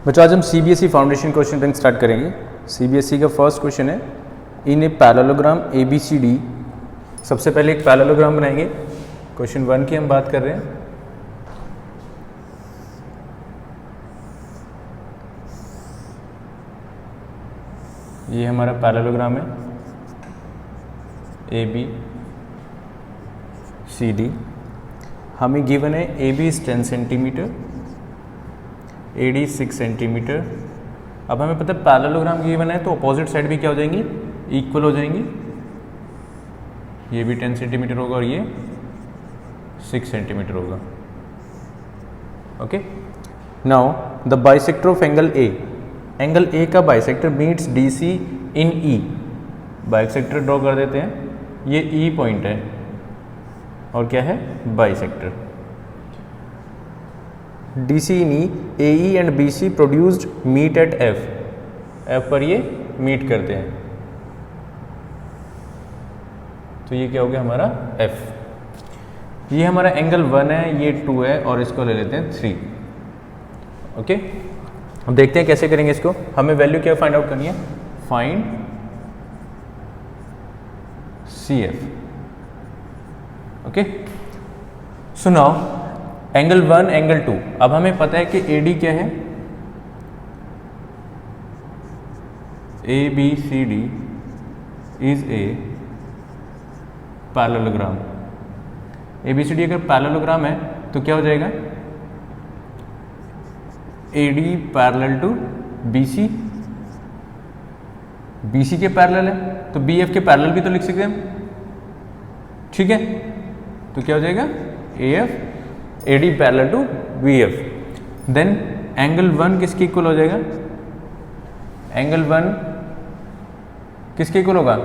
बच्चों आज हम CBSE foundation question bank start करेंगे। सीबीएसई का फर्स्ट क्वेश्चन है इन ए पैरेललोग्राम ABCD। सबसे पहले एक पैरेललोग्राम बनाएंगे। क्वेश्चन 1 की हम बात कर रहे हैं। ये हमारा पैरेललोग्राम है ABCD। हमें गिवन है AB is 10 centimetre, AD 6 centimetre. अब हमें पता है पैरेललोग्राम गिवन है तो अपोजिट साइड भी क्या हो जाएंगी, इक्वल हो जाएंगी। ये भी 10 सेंटीमीटर होगा और ये 6 सेंटीमीटर होगा। Okay, now the bisector of angle A, angle A का बाइसेक्टर मीट्स DC इन E। बाइसेक्टर ड्रॉ कर देते हैं, ये E पॉइंट है और क्या है, bisector. DC in E, AE and BC produced meet at F पर ये मीट करते हैं, तो ये क्या हो गया हमारा F। ये हमारा एंगल 1 है, ये 2 है और इसको ले लेते हैं 3। ओके, अब देखते हैं कैसे करेंगे इसको। हमें वैल्यू क्या फाइंड आउट करनी है, find CF। Okay, so now angle 1 angle 2। अब हमें पता है कि AD क्या है, ABCD is a parallelogram. ABCD अगर पैरेललोग्राम है तो क्या हो जाएगा, AD parallel to BC, BC के पैरेलल है तो BF के पैरेलल भी तो लिख सकते हैं हम, ठीक है। तो क्या हो जाएगा, AD parallel to BF। Then angle 1 किसके इक्वल हो जाएगा, एंगल 1 किसके इक्वल होगा।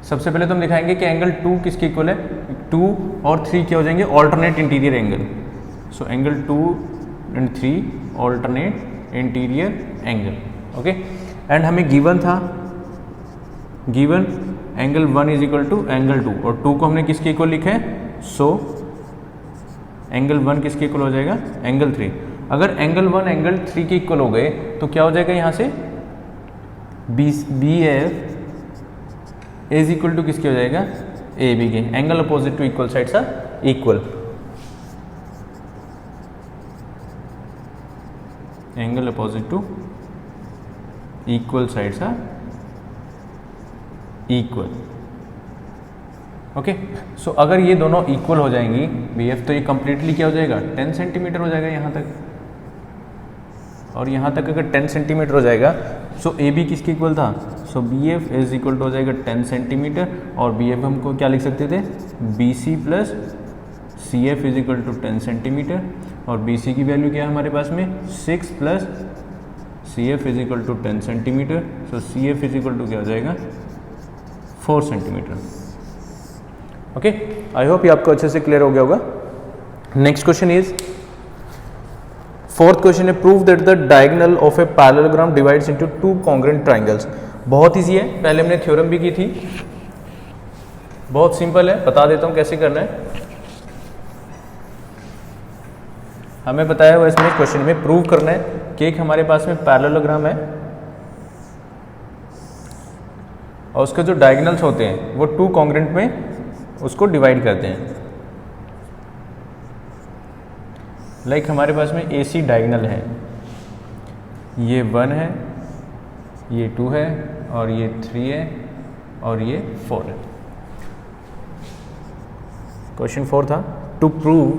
सबसे पहले तो हम दिखाएंगे कि एंगल 2 किसके इक्वल है। 2 और 3 क्या हो जाएंगे, alternate interior angle. So angle 2 and 3 alternate interior angle. Okay, and हमें गिवन था, given angle 1 is equal to angle 2 और 2 को हमने किसके इक्वल लिखा है। सो एंगल 1 किसके इक्वल हो जाएगा, एंगल 3। अगर एंगल 1 एंगल 3 के इक्वल हो गए तो क्या हो जाएगा, यहाँ से BF इज इक्वल टू किसके हो जाएगा, AB के। Angle opposite to equal sides are equal, angle opposite to equal sides are equal. Okay, so अगर ये दोनों इक्वल हो जाएंगी BF, तो ये कंप्लीटली क्या हो जाएगा, 10 सेंटीमीटर हो जाएगा यहाँ तक, और यहाँ तक अगर 10 सेंटीमीटर हो जाएगा सो AB किसके इक्वल था। सो BF इज इक्वल टू हो जाएगा 10 सेंटीमीटर और BF हमको क्या लिख सकते थे, BC plus CF is equal to 10 centimetre और BC की वैल्यू क्या है हमारे पास में, 6 plus CF is equal to 10 centimetre. So CF is equal to क्या हो जाएगा, 4 सेंटीमीटर। ओके, आई होप ये आपको अच्छे से क्लियर हो गया होगा। Next question is, fourth question है, prove that the diagonal of a parallelogram divides into 2 congruent triangles. बहुत इजी है, पहले हमने थ्योरम भी की थी, बहुत सिंपल है, बता देता हूं कैसे करना है। हमें बताया हुआ इसमें क्वेश्चन में प्रूव करना है कि एक हमारे पास में पैरेललोग्राम है और उसके जो डायगोनल्स होते हैं वो 2 कॉन्ग्रुएंट में उसको डिवाइड करते हैं। लाइक हमारे पास में AC डायगोनल है, ये 1 है, ये 2 है और ये 3 है और ये 4 है। क्वेश्चन 4 था, to prove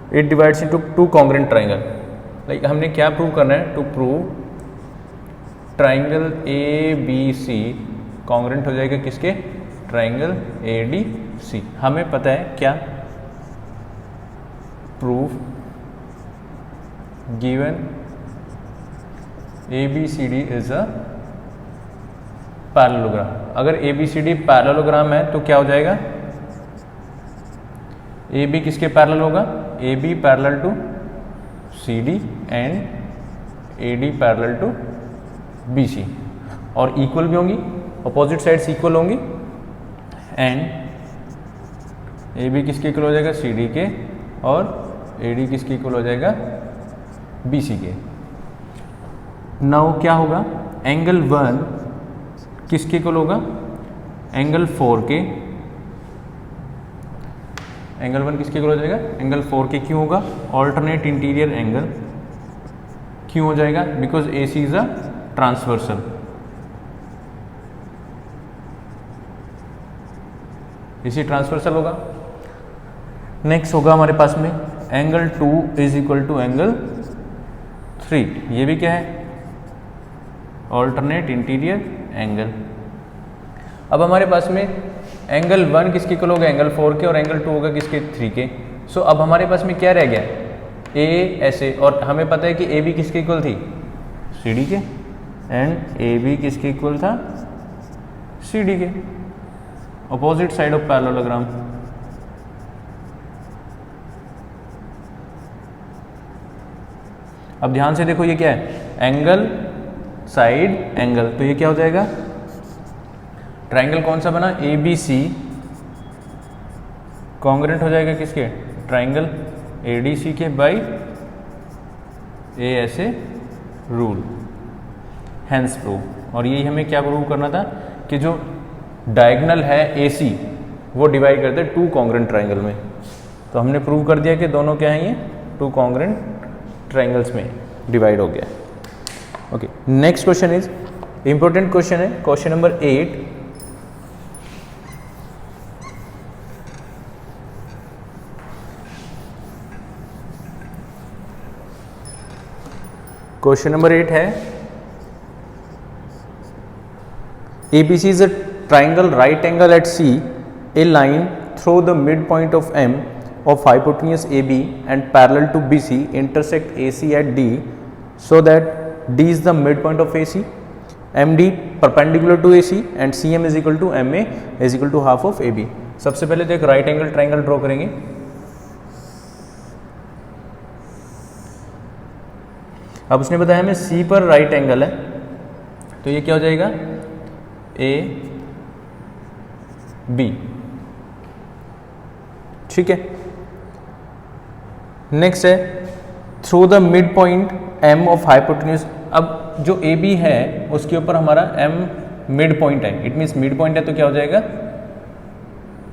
it divides into 2 congruent triangle. Like हमने क्या प्रूव करना है, to prove triangle ABC congruent हो जाएगा किसके, ट्राइंगल ADC। हमें पता है क्या, proof given ABCD is a parallelogram. अगर ABCD पैरेललोग्राम है तो क्या हो जाएगा, AB किसके पैरेलल होगा, AB parallel to CD and AD parallel to BC, और इक्वल भी होंगी, अपोजिट साइड्स इक्वल होंगी। एंड ए बी किसके इक्वल हो जाएगा, सी डी के, और ए डी किसके इक्वल हो जाएगा, बी सी के। नाउ क्या होगा, एंगल 1 किसके इक्वल होगा, एंगल 4 के। एंगल 1 किसके इक्वल हो जाएगा, एंगल 4 के। क्यों होगा, ऑल्टरनेट इंटीरियर एंगल। क्यों हो जाएगा, because A C is a transversal. इसी ट्रांसवर्सल होगा। नेक्स्ट होगा हमारे पास में angle 2 is equal to angle 3। ये भी क्या है, ऑल्टरनेट इंटीरियर एंगल। अब हमारे पास में एंगल 1 किसके इक्वल होगा, एंगल 4 के, और एंगल 2 होगा किसके, 3 के। सो अब हमारे पास में क्या रह गया, ए ऐसे, और हमें पता है कि ए बी किसके इक्वल थी, सी डी के, एंड ए बी किसके इक्वल था, सी डी के, अपोजिट साइड ऑफ पैरेललोग्राम। अब ध्यान से देखो, ये क्या है, एंगल साइड एंगल, तो ये क्या हो जाएगा, ट्राइंगल कौन सा बना, ए बी सी, कॉन्ग्रेंट हो जाएगा किसके, ट्राइंगल ए डी सी के बाई ए ऐसे रूल, हैंस प्रूव। और ये हमें क्या प्रूव करना था कि जो डायगोनल है ए सी वो डिवाइड करते हैं 2 कॉन्ग्रेंट ट्राइंगल में। तो हमने प्रूव कर दिया कि दोनों क्या हैं, ये 2 कॉन्ग्रेंट ट्राइंगल्स में डिवाइड हो गया। Okay, next question is important question है, क्वेश्चन नंबर 8। क्वेश्चन नंबर 8 है, ABC is a triangle right angle at C, a line through the midpoint of M of hypotenuse AB and parallel to BC intersect AC at D so that D is the midpoint of AC, MD perpendicular to AC and CM is equal to MA is equal to half of AB। सबसे पहले तो एक right angle triangle draw करेंगे। अब उसने बताया हमें C पर राइट एंगल है, तो ये क्या हो जाएगा, ए बी, ठीक है। नेक्स्ट है through the mid point M of hypotenuse. अब जो ए बी है उसके ऊपर हमारा एम मिड पॉइंट है, इट मीन्स मिड पॉइंट है, तो क्या हो जाएगा,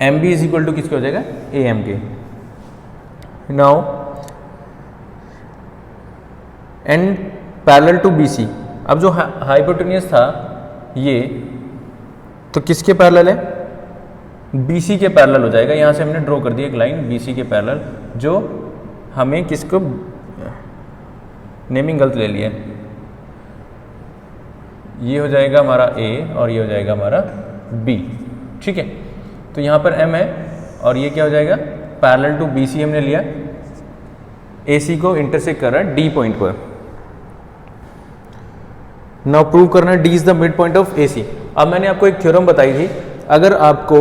M B is equal to किसके हो जाएगा, ए एम के। Now and parallel to B C. अब जो हाइपोटेन्यूज था ये, तो किसके पैरेलल है, BC के पैरेलल हो जाएगा। यहाँ से हमने ड्रॉ कर दिया एक लाइन BC के पैरेलल, जो हमें किसको, नेमिंग गलत ले लिया, ये हो जाएगा हमारा A और ये हो जाएगा हमारा B, ठीक है। तो यहाँ पर M है और ये क्या हो जाएगा, पैरेलल टू BC हमने लिया, AC को इंटरसेक्ट कर रहा है D पॉइंट पर। नाउ प्रूव करना है D is the mid point of AC। अब मैंने आपको एक थ्योरम बताई थी, अगर आपको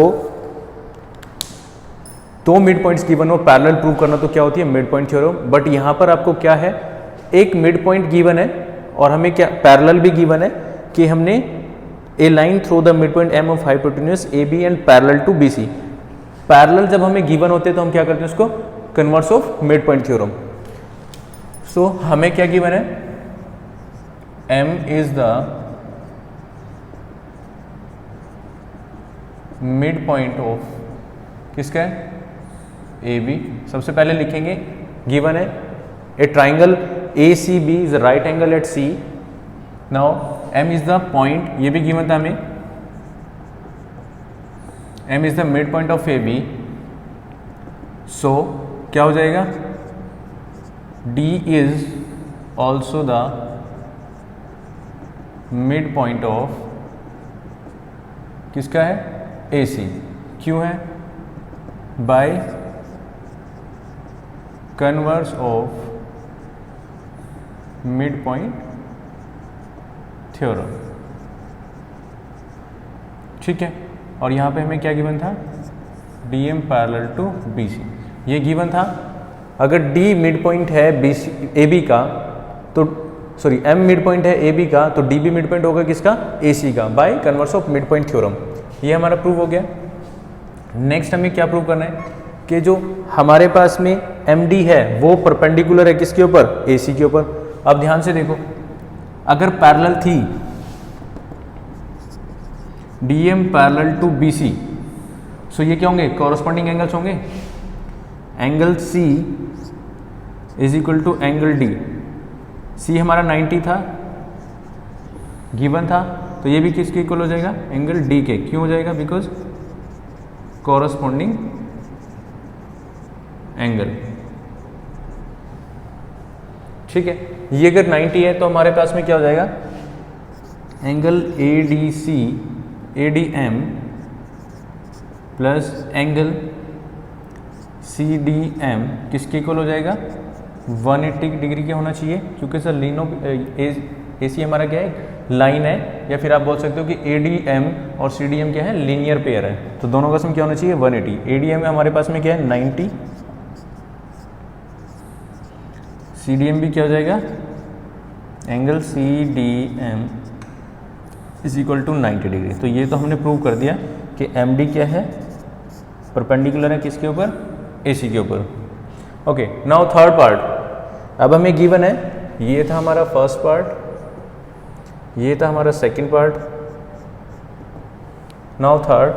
2 मिड पॉइंट्स गिवन हो, पैरेलल प्रूव करना, तो क्या होती है, मिड पॉइंट थ्योरम। बट यहाँ पर आपको क्या है, एक मिड पॉइंट गिवन है और हमें क्या पैरेलल भी गिवन है कि हमने a line through the mid point M of hypotenuse A B and parallel to B C. Parallel जब हमें गिवन होते हैं तो हम क्या करते हैं, उसको converse of mid point theorem. So हमें क्या गिवन है, M is the mid point of किसका है, AB। सबसे पहले लिखेंगे, गिवन है a triangle ACB is right angle at C। Now M is the point, ये भी गिवन था हमें, M is the mid point of AB। So क्या हो जाएगा, D is also the mid point of किसका है, AC। क्यों है, by converse of mid point theorem, ठीक है। और यहाँ पे हमें क्या गिवन था, DM पैरेलल टू BC, ये गिवन था। अगर D मिड पॉइंट है BC AB का, तो सॉरी M मिड पॉइंट है AB का, तो DB मिड पॉइंट होगा किसका, AC का, by converse of mid point theorem. ये हमारा प्रूव हो गया। नेक्स्ट हमें क्या प्रूव करना है कि जो हमारे पास में MD है वो परपेंडिकुलर है किसके ऊपर, AC के ऊपर। अब ध्यान से देखो, अगर पैरेलल थी DM parallel to BC, so ये क्या होंगे, कॉरस्पॉन्डिंग एंगल्स होंगे। Angle C is equal to angle D। C हमारा 90 था, गिवन था, तो ये भी किसके इक्वल हो जाएगा, एंगल D के। क्यों हो जाएगा, बिकॉज कॉरस्पॉन्डिंग एंगल। ठीक है, ये अगर 90 है तो हमारे पास में क्या हो जाएगा, angle ADC ADM plus angle CDM किसके इक्वल हो जाएगा, 180 डिग्री का होना चाहिए। क्योंकि सर लीनो AC हमारा क्या है, लाइन है, या फिर आप बोल सकते हो कि ADM और CDM क्या है, लीनियर पेयर है। तो दोनों का सम क्या होना चाहिए, 180। ADM में हमारे पास में क्या है, 90, CDM भी क्या हो जाएगा, angle CDM is equal to 90 degree. तो ये तो हमने प्रूव कर दिया कि MD क्या है, परपेंडिकुलर है किसके ऊपर, AC के ऊपर। Okay, now third part. अब हमें गिवन है, ये था हमारा फर्स्ट पार्ट, ये था हमारा second part, now third.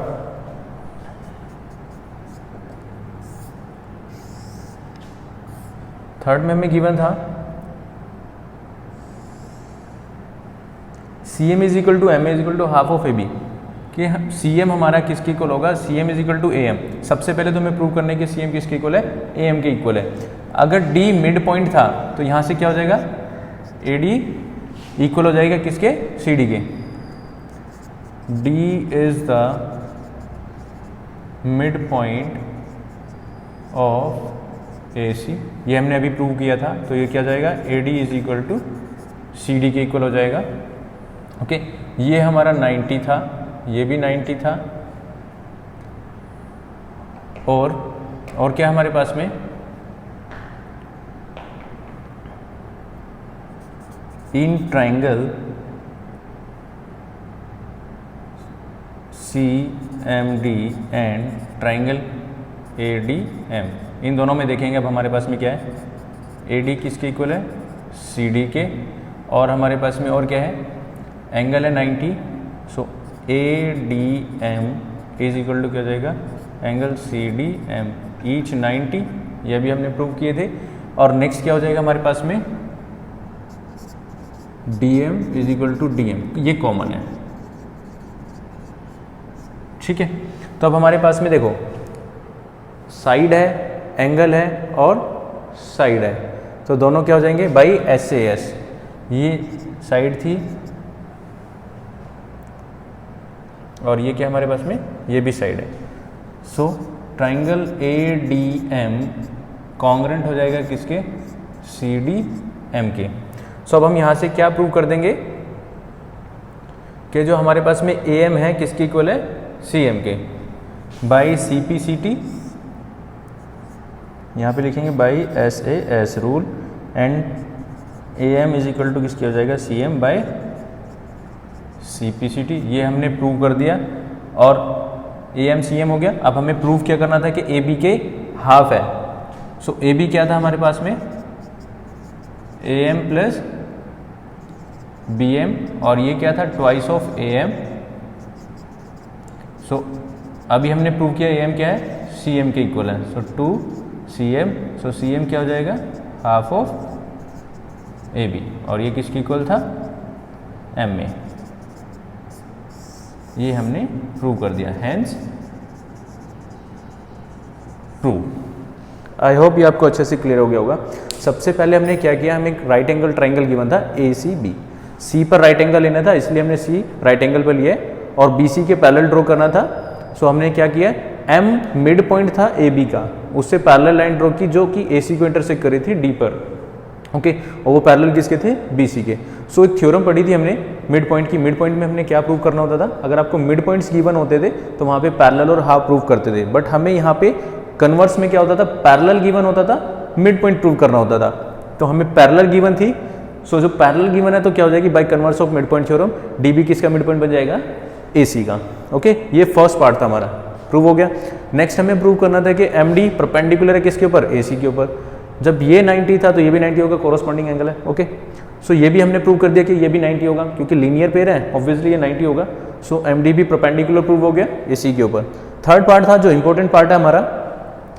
Third में हमें गिवन था CM is equal to MA is equal to half of AB, कि CM हमारा किसके इक्वल होगा, CM is equal to AM। सबसे पहले तो हमें प्रूव करना है कि CM किसके इक्वल है, AM के इक्वल है। अगर D मिड पॉइंट था तो यहाँ से क्या हो जाएगा, AD इक्वल हो जाएगा किसके, CD के। D is the mid point of AC, ये हमने अभी प्रूव किया था। तो ये क्या हो जाएगा, AD is equal to CD के इक्वल हो जाएगा। ओके, ये हमारा 90 था, ये भी 90 था, और क्या हमारे पास में, in triangle CMD and triangle ADM, इन दोनों में देखेंगे अब हमारे पास में क्या है, AD किसके इक्वल है, CD के, और हमारे पास में और क्या है, एंगल है 90, सो ADM इज इक्वल टू क्या हो जाएगा, एंगल CDM ईच 90, ये भी हमने प्रूव किए थे। और नेक्स्ट क्या हो जाएगा हमारे पास में, DM is equal to DM, ये कॉमन है। ठीक है, तो अब हमारे पास में देखो, साइड है, एंगल है और साइड है, तो दोनों क्या हो जाएंगे बाई SAS। ये साइड थी और ये क्या हमारे पास में, ये भी साइड है। सो ट्राइंगल ADM कॉन्ग्रेंट हो जाएगा किसके, CDM के। सो अब हम यहाँ से क्या प्रूव कर देंगे कि जो हमारे पास में AM है किसके इक्वल है, CM के, बाई CPCT, यहाँ पे लिखेंगे by SAS rule, and AM is equal to किसके हो जाएगा, CM बाई CPCT। ये हमने प्रूव कर दिया और AM CM हो गया। अब हमें प्रूव क्या करना था कि AB के हाफ है। सो AB क्या था हमारे पास में, AM प्लस BM, और ये क्या था, ट्वाइस ऑफ AM। सो अभी हमने प्रूव किया AM क्या है, CM के इक्वल है, सो 2CM। सो CM क्या हो जाएगा, हाफ ऑफ AB, और ये किसके इक्वल था, MA। ये हमने प्रूव कर दिया, हैंस प्रूव। आई होप ये आपको अच्छे से क्लियर हो गया होगा। सबसे पहले हमने क्या किया, हमें एक राइट एंगल ट्राइंगल गिवन था ACB, C पर राइट एंगल लेना था, इसलिए हमने C राइट एंगल पर लिया, और BC के पैरेलल ड्रॉ करना था। सो हमने क्या किया, M मिड पॉइंट था AB का, उससे पैरेलल लाइन ड्रॉ की जो कि AC को इंटरसेक्ट करी थी D पर। ओके, और वो पैरेलल किसके थे, BC के। सो एक थ्योरम पढ़ी थी हमने मिड पॉइंट की। मिड पॉइंट में हमने क्या प्रूव करना होता था, अगर आपको मिड पॉइंट्स गिवन होते थे तो वहाँ पे पैरेलल और हाफ प्रूव करते थे, बट हमें यहाँ पे कन्वर्स में क्या होता था, पैरेलल गिवन होता था, मिड पॉइंट प्रूव करना होता था। तो हमें पैरेलल गिवन थी, सो जो पैरेलल गिवन है तो क्या हो जाएगी, by converse of mid point theorem DB किसका मिड पॉइंट बन जाएगा, AC का। ओके, ये फर्स्ट पार्ट था हमारा। प्रूव हो गया। नेक्स्ट हमें प्रूव करना था कि एम डी परपेंडिकुलर है किसके ऊपर, ए सी के ऊपर। जब ये 90 था तो ये भी 90 होगा, कोरोस्पॉन्डिंग एंगल है। ओके, सो ये भी हमने प्रूव कर दिया कि ये भी 90 होगा, क्योंकि लीनियर पेयर है, ऑब्वियसली ये 90 होगा। सो एम डी भी परपेंडिकुलर प्रूव हो गया ए सी के ऊपर। थर्ड पार्ट था जो इंपॉर्टेंट पार्ट है हमारा,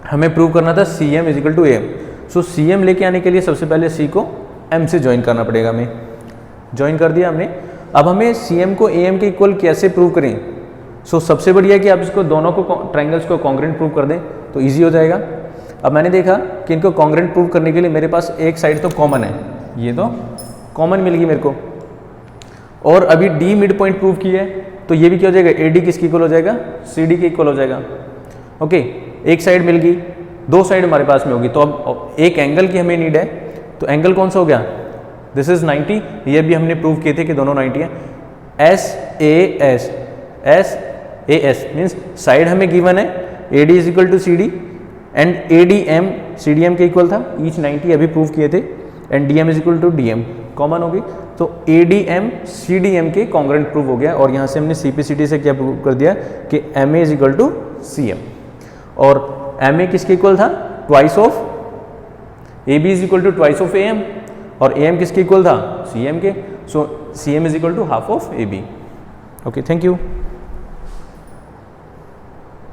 हमें प्रूव करना था C M is equal to A M. So C M लेके आने के लिए सबसे पहले सी को एम से ज्वाइन करना पड़ेगा, हमें ज्वाइन कर दिया हमने। अब हमें सी एम को ए एम के इक्वल कैसे प्रूव करें। सो सबसे बढ़िया है कि आप इसको दोनों को ट्रायंगल्स को कॉन्ग्रेंट प्रूव कर दें तो ईजी हो जाएगा। अब मैंने देखा कि इनको कॉन्ग्रेंट प्रूव करने के लिए मेरे पास एक साइड तो कॉमन है, ये तो कॉमन मिल गई मेरे को, और अभी डी मिड पॉइंट प्रूव की है तो ये भी क्या हो जाएगा, ए डी किसके इक्वल हो जाएगा, सी डी के इक्वल हो जाएगा। ओके, एक साइड मिल गई, दो साइड हमारे पास में होगी, तो अब एक एंगल की हमें नीड है, तो एंगल कौन सा हो गया, दिस इज 90। ये भी हमने प्रूव किए थे कि दोनों 90 है। S A S, S A S means side हमें गिवन है, A D is equal to C D and A D M C D M के इक्वल था, ईच 90 अभी प्रूव किए थे, and D M is equal to D M common होगी, तो A D M C D M के congruent prove हो गया। और यहाँ से हमने सी पी सी टी से क्या प्रूव कर दिया कि M A is equal to C M, और एम ए किसके इक्वल था, twice of A B is equal to twice of A M, और ए एम किसके इक्वल था, सी एम के। So C M is equal to half of A B. Okay, thank you.